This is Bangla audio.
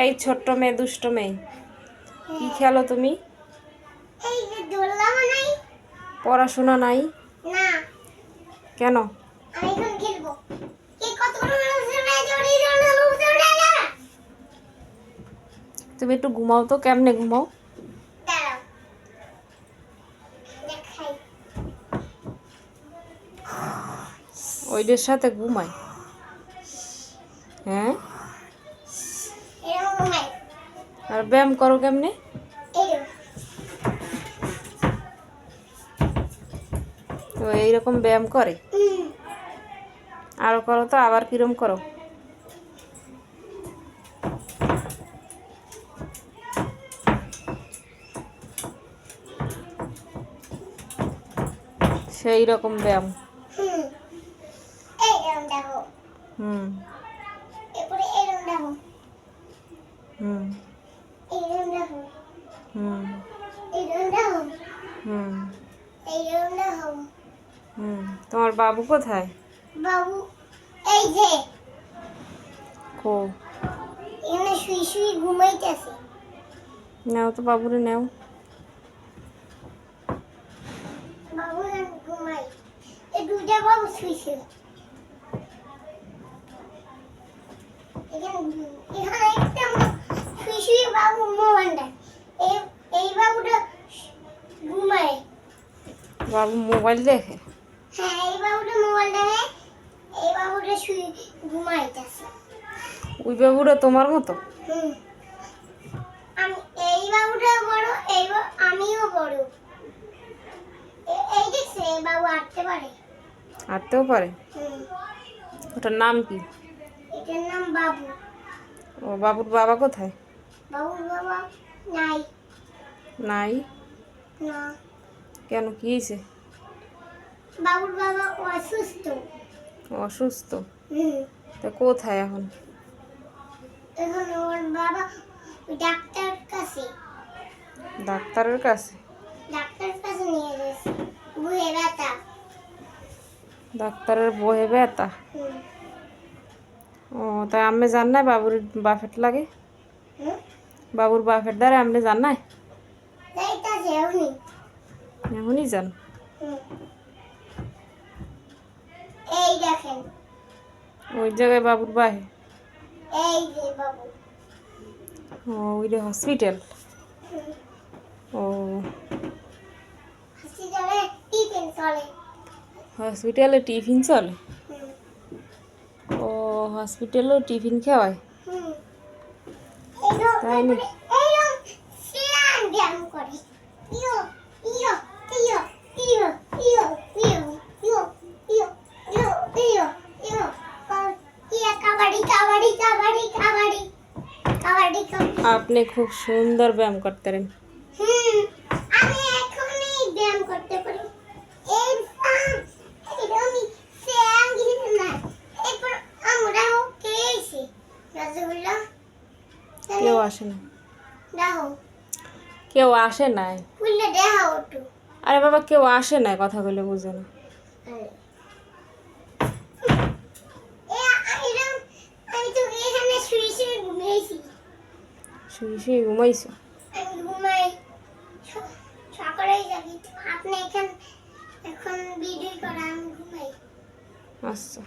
এই ছোট্ট মেয়ে, দুষ্ট মেয়ে, কি খেলো তুমি? পড়াশোনা নাই কেন? তুমি একটু ঘুমাও তো। কেমনে ঘুমাও? ওইদের সাথে ঘুমাই? হ্যাঁ, আর ব্যায়াম করো কেমনে? তো এইরকম ব্যায়াম করে? আরো করো তো, আবার কিরম করো? সেই রকম ব্যায়াম। হুম হুম হুম হুম হুম। তোমার বাবু কোথায়? বাবু এই যে কো? এখানে শুই শুই ঘুমাইতেছে। নাও তো বাবুরে, নাও। বাবু ঘুমাই, এই দুইটা বাবু শুইছে। এখানে একটা শুই শুই বাবু মোবাইল দেয়। এই বাবুটা ঘুমায়। বাবু মোবাইল দেখে? হ্যাঁ, এই বাবুটা মোবাইল দেখে, এই বাবুটা শুই ঘুমাইতেছে। ওই বাবুরা তোমার মতো? আমি এই বাবুটা বড়, আমিও বড়। এই দেখছে এই বাবু হাঁটতে পারে। হাঁটতেও পারে? ওটার নাম কি? এটার নাম বাবু। ও, বাবুর বাবা কোথায়? বাবুর বাবা নাই। নাই? না, কেন, কি হয়েছে? বাবুর বাবা অসুস্থ। অসুস্থ? তা কোথায় এখন? এখন ওর বাবা ডাক্তার কাছে। ডাক্তারের কাছে? ডাক্তারের কাছে নিয়ে গেছে, বুয়ে ব্যথা। ডাক্তারের বহে ব্যথা? ও, তাই আমি জান না বাবুর বাফেট লাগে? বাবুর বাফেট দ্বারা আপনি জান না? যাইতাছে এখনই। এখনই যান? এই দেখেন, ওই জায়গায় বাবুর বাহে? এই যে বাবু। ও, ওইটা হসপিটাল? ও, হসপিটালে টিফিন চলে। হসপিটালে টিফিন চলে? ও, হসপিটালেও টিফিন খাওয়ায়? তাই নি? এইরকম সিয়ান ব্যায়াম করে। ইয়ো ইয়ো ইয়ো ইয়ো ইয়ো ইয়ো ইয়ো ইয়ো ইয়ো ইয়ো ইয়ো ইয়া কাবাডি কাবাডি কাবাডি কাবাডি কাবাডি কাবাডি। আপনি খুব সুন্দর ব্যায়াম করতেন। আমি এখনই ব্যায়াম করতে পারি। এই আমি সিয়ান গিয়ে না। এরপর আমরাও খেয়েছি রসগোল্লা। কেউ আসে না? দেখো, কেউ আসে নাই? খুললে দেখাও একটু। আরে বাবা, কেউ আসে নাই, কথা বলে বুঝে না। আমি তো এখানে শুয়ে শুয়ে ঘুমিয়েছি। শুয়ে শুয়ে ঘুমাইছো? আমি ঘুমাই সকালেই জাগি। আপনি এখন ভিডিও করা, আমি ঘুমাই। আচ্ছা।